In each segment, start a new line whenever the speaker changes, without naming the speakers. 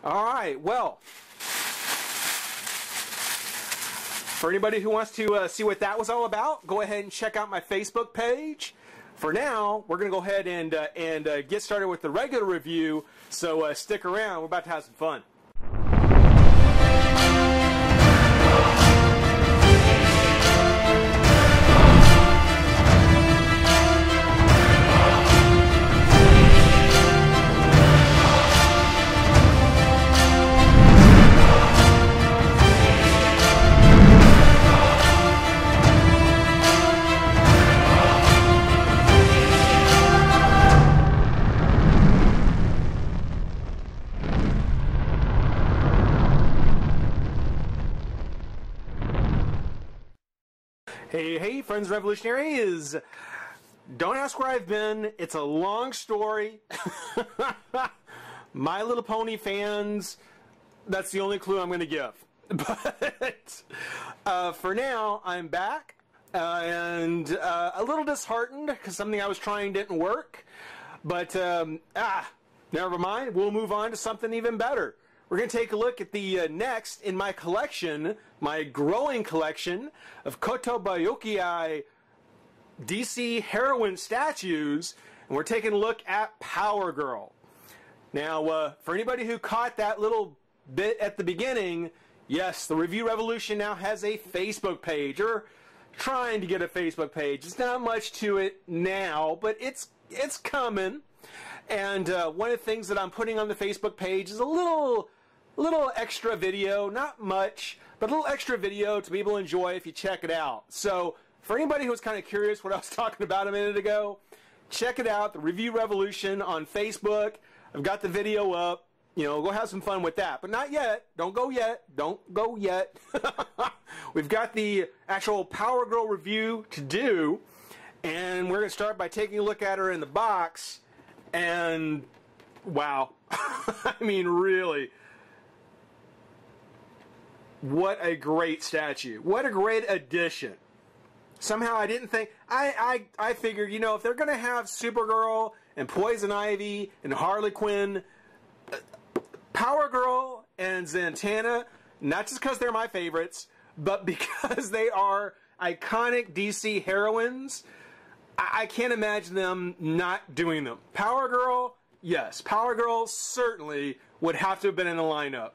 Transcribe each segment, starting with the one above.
All right, well, for anybody who wants to see what that was all about, go ahead and check out my Facebook page. For now, we're going to go ahead and get started with the regular review, so stick around. We're about to have some fun. Hey, friends revolutionaries. Don't ask where I've been. It's a long story. My Little Pony fans, that's the only clue I'm going to give. But for now, I'm back and a little disheartened because something I was trying didn't work. But never mind. We'll move on to something even better. We're going to take a look at the next in my collection, my growing collection of Kotobukiya DC heroine statues, and we're taking a look at Power Girl. Now, for anybody who caught that little bit at the beginning, yes, the Review Revolution now has a Facebook page, or trying to get a Facebook page. It's not much to it now, but it's coming. And one of the things that I'm putting on the Facebook page is a little extra video, not much, but a little extra video to be able to enjoy if you check it out. So for anybody who was kind of curious what I was talking about a minute ago, check it out, the Review Revolution on Facebook. I've got the video up. You know, go have some fun with that. But not yet. Don't go yet. Don't go yet. We've got the actual Power Girl review to do, and we're going to start by taking a look at her in the box. And wow. I mean, really. What a great statue. What a great addition. Somehow I didn't think, I figured, you know, if they're going to have Supergirl and Poison Ivy and Harley Quinn, Power Girl and Zatanna, not just because they're my favorites, but because they are iconic DC heroines, I can't imagine them not doing them. Power Girl, yes. Power Girl certainly would have to have been in the lineup.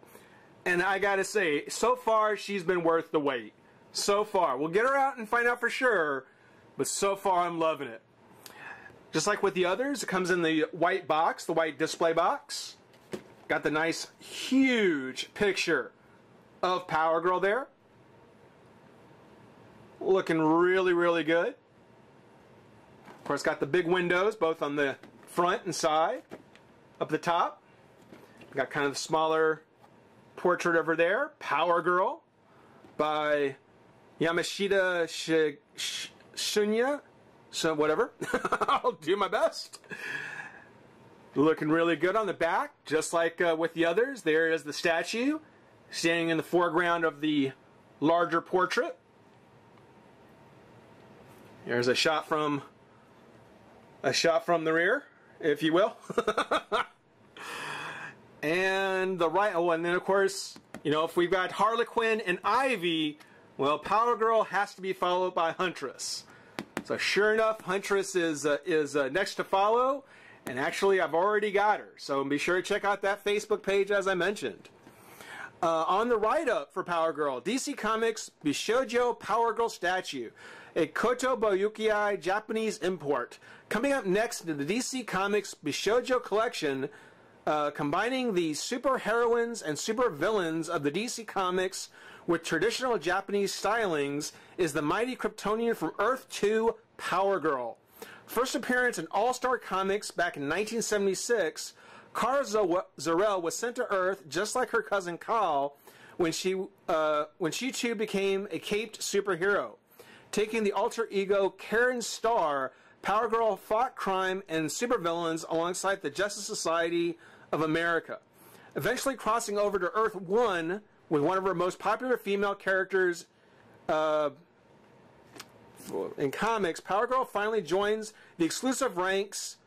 And I gotta say, so far, she's been worth the wait. So far. We'll get her out and find out for sure, but so far, I'm loving it. Just like with the others, it comes in the white box, the white display box. Got the nice, huge picture of Power Girl there. Looking really, really good. Of course, got the big windows, both on the front and side. Up the top, got kind of the smaller portrait over there, Power Girl, by Yamashita Shunya. So whatever, I'll do my best. Looking really good on the back, just like with the others. There is the statue, standing in the foreground of the larger portrait. There's a shot from the rear, if you will. And the right, oh, and then of course, you know, if we've got Harley Quinn and Ivy, well, Power Girl has to be followed by Huntress. So sure enough, Huntress is next to follow, and actually I've already got her. So be sure to check out that Facebook page as I mentioned. On the write-up for Power Girl, DC Comics Bishoujo Power Girl statue, a Kotobukiya Japanese import. Coming up next to the DC Comics Bishoujo collection, combining the super heroines and super villains of the DC Comics with traditional Japanese stylings, is the mighty Kryptonian from Earth 2, Power Girl. First appearance in All-Star Comics back in 1976, Kara Zor-El was sent to Earth just like her cousin Kal when she too became a caped superhero. Taking the alter ego Karen Starr, Power Girl fought crime and supervillains alongside the Justice Society of America, eventually crossing over to Earth 1 with one of her most popular female characters in comics. Power Girl finally joins the exclusive ranks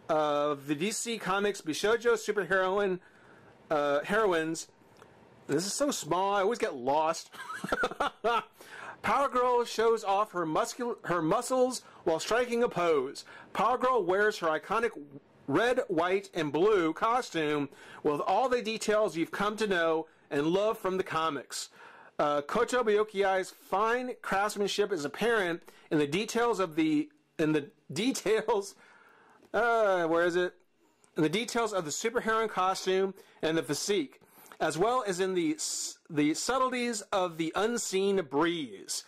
of the DC Comics Bishoujo superheroine heroines. This is so small, I always get lost. Power Girl shows off her muscles while striking a pose. Power Girl wears her iconic red, white, and blue costume with all the details you've come to know and love from the comics. Koto Byakuya's fine craftsmanship is apparent in the details of the where is it? In the details of the superheroine costume and the physique, as well as in the subtleties of the unseen breeze.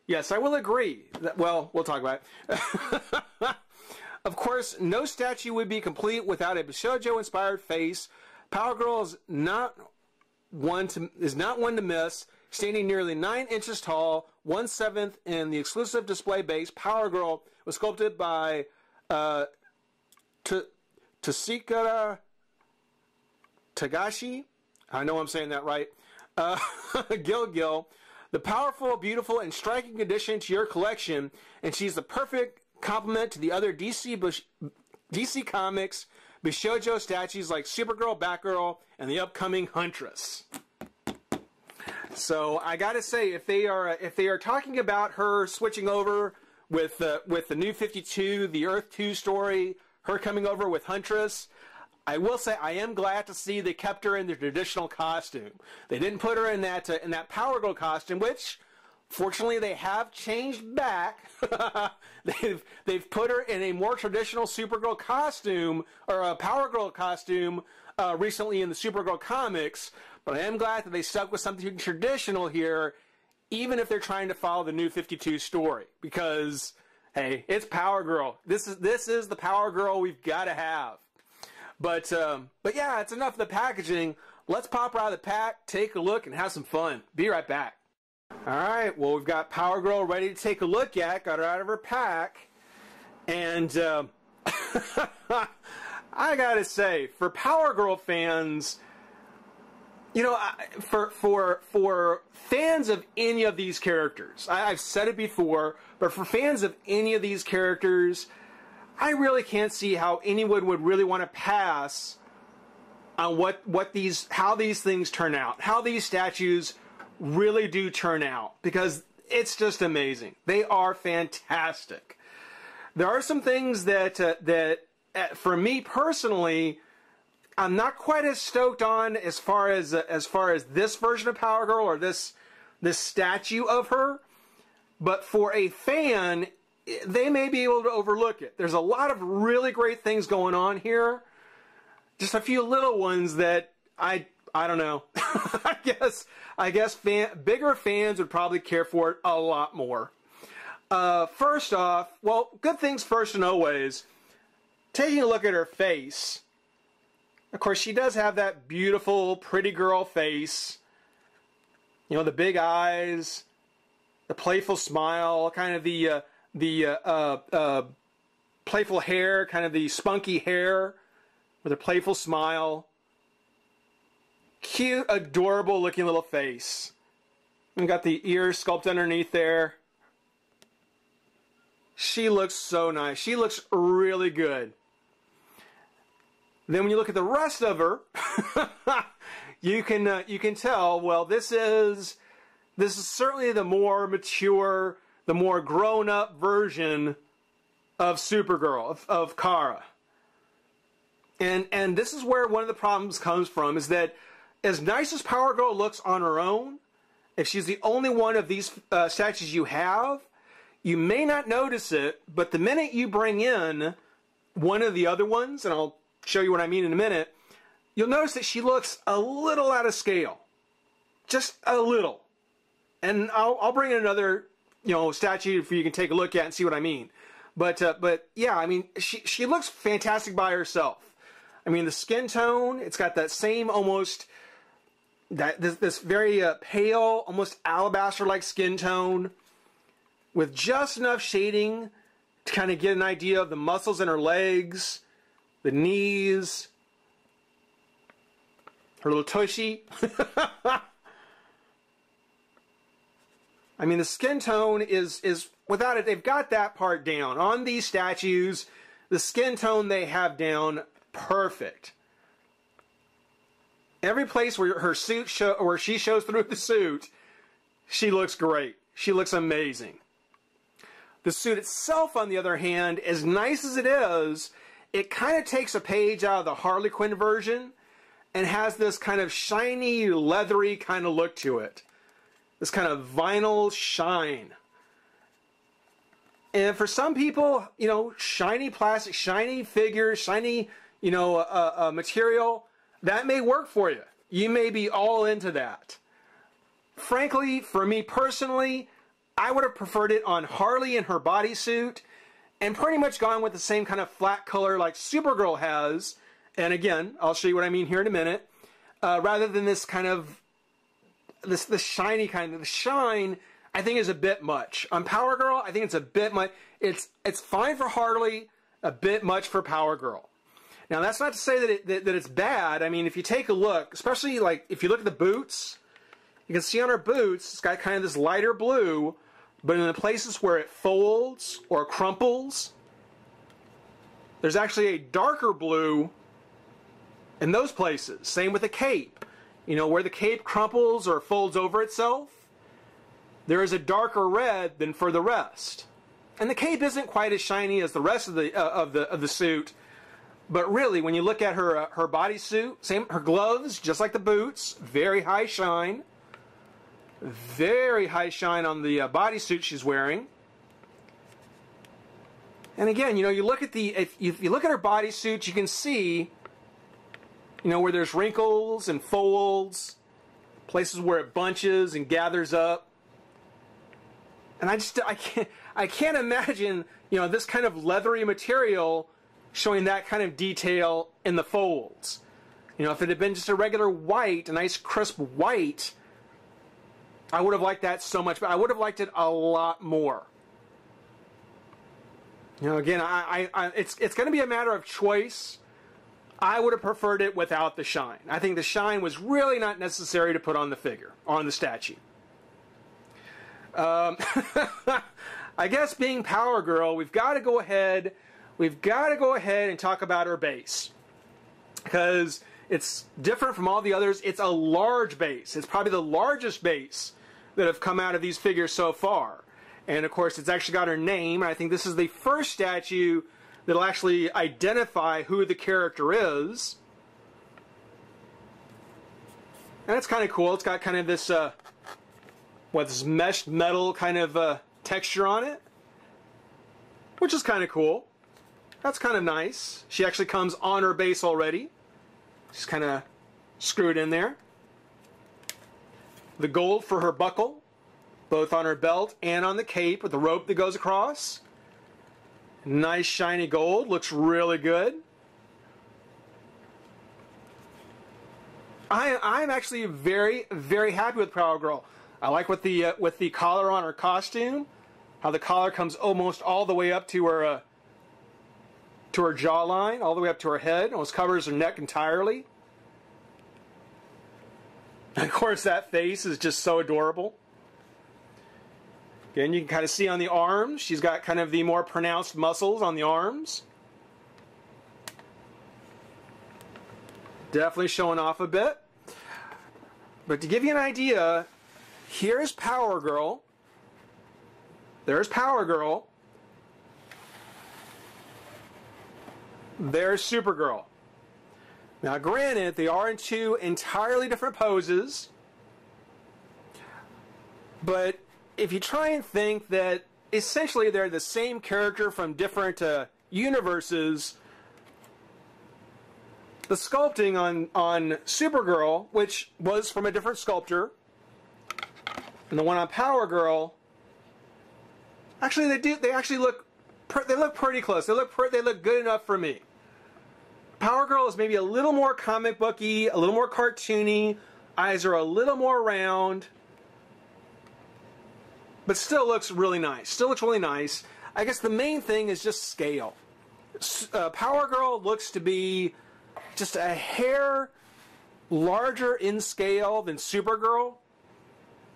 Yes, I will agree. Well, we'll talk about it. Of course, no statue would be complete without a Bishoujo-inspired face. Power Girl is not one to miss. Standing nearly 9 inches tall, 1/7 in the exclusive display base, Power Girl was sculpted by Tsuchikara Tagashi. I know I'm saying that right. Gil. The powerful, beautiful, and striking addition to your collection, and she's the perfect complement to the other DC Comics Bishoujo statues like Supergirl, Batgirl, and the upcoming Huntress. So I gotta say, if they are talking about her switching over with the New 52, the Earth 2 story, her coming over with Huntress, I will say I am glad to see they kept her in the traditional costume. They didn't put her in that Power Girl costume, which fortunately they have changed back. they've put her in a more traditional Supergirl costume, or a Power Girl costume, recently in the Supergirl comics. But I am glad that they stuck with something traditional here, even if they're trying to follow the New 52 story. Because, hey, it's Power Girl. This is the Power Girl we've got to have. But yeah, it's enough of the packaging. Let's pop her out of the pack, take a look, and have some fun. Be right back. Alright, well, we've got Power Girl ready to take a look at. Got her out of her pack. And I gotta say, for Power Girl fans, you know, for fans of any of these characters, I've said it before, but for fans of any of these characters, I really can't see how anyone would really want to pass on how these things turn out, how these statues really do turn out, because it's just amazing. They are fantastic. There are some things that for me personally, I'm not quite as stoked on as far as this version of Power Girl or this statue of her, but for a fan, they may be able to overlook it. There's a lot of really great things going on here. Just a few little ones that I don't know. I guess bigger fans would probably care for it a lot more. First off, well, good things first and always. Taking a look at her face. Of course, she does have that beautiful, pretty girl face. You know, the big eyes, the playful smile, kind of the playful hair, kind of the spunky hair with a playful smile. Cute, adorable looking little face. And got the ears sculpted underneath there. She looks so nice. She looks really good. Then when you look at the rest of her, you can tell, well, this is certainly the more mature, the more grown-up version of Supergirl, of Kara. And this is where one of the problems comes from, is that as nice as Power Girl looks on her own, if she's the only one of these statues you have, you may not notice it, but the minute you bring in one of the other ones, and I'll show you what I mean in a minute, you'll notice that she looks a little out of scale. Just a little. And I'll bring in another, statue for you can take a look at and see what I mean. But yeah, I mean, she looks fantastic by herself. I mean, the skin tone, it's got that same almost, this very pale, almost alabaster-like skin tone, with just enough shading to kind of get an idea of the muscles in her legs, the knees, her little tushy. I mean, the skin tone is without it, they've got that part down. On these statues, the skin tone they have down perfect. Every place where her suit where she shows through the suit, she looks great. She looks amazing. The suit itself, on the other hand, as nice as it is, it kind of takes a page out of the Harley Quinn version and has this kind of shiny, leathery kind of look to it. This kind of vinyl shine. And for some people, you know, shiny plastic, shiny figures, shiny, you know, material, that may work for you. You may be all into that. Frankly, for me personally, I would have preferred it on Harley in her bodysuit and pretty much gone with the same kind of flat color like Supergirl has. And again, I'll show you what I mean here in a minute. Rather than this kind of, this shiny kind of, the shine, I think is a bit much. On Power Girl, I think it's a bit much. It's fine for Harley, a bit much for Power Girl. Now, that's not to say that it's bad. I mean, if you take a look, especially like if you look at the boots, you can see on her boots, it's got kind of this lighter blue, but in the places where it folds or crumples, there's actually a darker blue in those places. Same with the cape. You know, where the cape crumples or folds over itself, there is a darker red than for the rest. And the cape isn't quite as shiny as the rest of the suit, but really, when you look at her her bodysuit, same, her gloves, just like the boots, very high shine. Very high shine on the bodysuit she's wearing. And again, you know, you look at the, if you look at her bodysuit, you can see, you know, where there's wrinkles and folds, places where it bunches and gathers up. And I can't imagine, you know, this kind of leathery material showing that kind of detail in the folds. You know, if it had been just a regular white, a nice crisp white, I would have liked that so much, but I would have liked it a lot more. You know, again, it's going to be a matter of choice. I would have preferred it without the shine. I think the shine was really not necessary to put on the figure, on the statue. I guess being Power Girl, we've got to go ahead and talk about her base. Because it's different from all the others. It's a large base. It's probably the largest base that have come out of these figures so far. And of course, it's actually got her name. I think this is the first statue that'll actually identify who the character is. And it's kind of cool. It's got kind of this, this meshed metal kind of texture on it, which is kind of cool. That's kind of nice. She actually comes on her base already. Just kind of screwed in there. The gold for her buckle, both on her belt and on the cape with the rope that goes across. Nice shiny gold, looks really good. I'm actually very, very happy with Power Girl. I like with the collar on her costume, how the collar comes almost all the way up to her jawline, all the way up to her head, almost covers her neck entirely. And of course, that face is just so adorable. Again, you can kind of see on the arms, she's got kind of the more pronounced muscles on the arms. Definitely showing off a bit. But to give you an idea, here's Power Girl. There's Power Girl. There's Supergirl. Now, granted, they are in two entirely different poses, but if you try and think that essentially they're the same character from different universes, the sculpting on Supergirl, which was from a different sculptor, and the one on Power Girl, actually they actually look pretty close. They look good enough for me. Power Girl is maybe a little more comic booky, a little more cartoony. Eyes are a little more round, but still looks really nice. Still looks really nice. I guess the main thing is just scale. Power Girl looks to be just a hair larger in scale than Supergirl.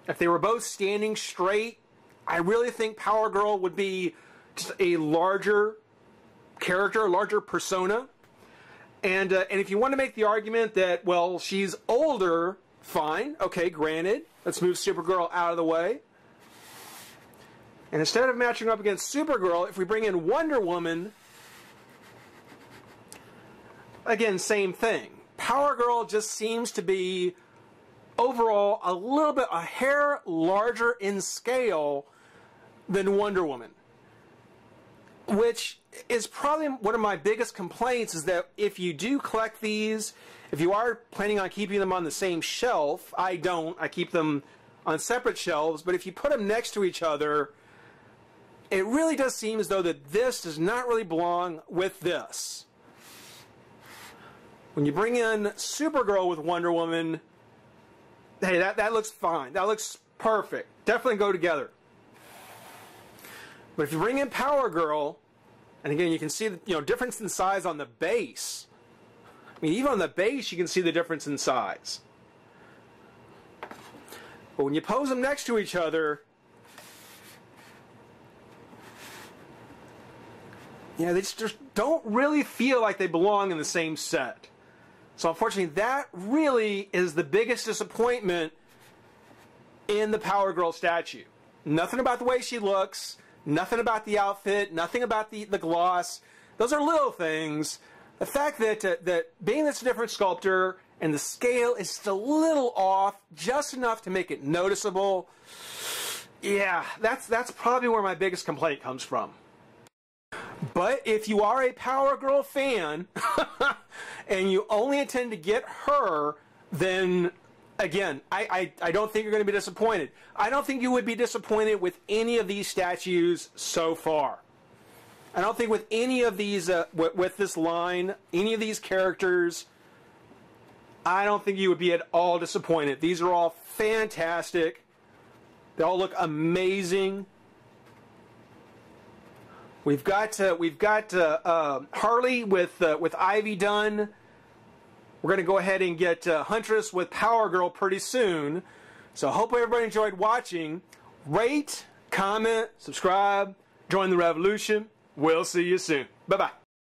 If they were both standing straight, I really think Power Girl would be just a larger character, a larger persona. And if you want to make the argument that, well, she's older, fine, okay, granted. Let's move Supergirl out of the way. And instead of matching up against Supergirl, if we bring in Wonder Woman, again, same thing. Power Girl just seems to be, overall, a hair larger in scale than Wonder Woman. Which is probably one of my biggest complaints, is that if you do collect these, if you are planning on keeping them on the same shelf, I don't, I keep them on separate shelves, but if you put them next to each other, it really does seem as though that this does not really belong with this. When you bring in Supergirl with Wonder Woman, hey, that looks fine. That looks perfect. Definitely go together. But if you bring in Power Girl, and again, you can see the difference in size on the base. I mean, even on the base, you can see the difference in size. But when you pose them next to each other, they just don't really feel like they belong in the same set. So unfortunately, that really is the biggest disappointment in the Power Girl statue. Nothing about the way she looks, nothing about the outfit, nothing about the gloss. Those are little things. The fact that being this a different sculptor and the scale is just a little off, just enough to make it noticeable, yeah, that's probably where my biggest complaint comes from. But if you are a Power Girl fan and you only intend to get her, then again, I don't think you're going to be disappointed. I don't think you would be disappointed with any of these statues so far. I don't think with any of these, with this line, any of these characters, I don't think you would be at all disappointed. These are all fantastic. They all look amazing. We've got Harley with Ivy done. We're going to go ahead and get Huntress with Power Girl pretty soon. So I hope everybody enjoyed watching. Rate, comment, subscribe, join the revolution. We'll see you soon. Bye-bye.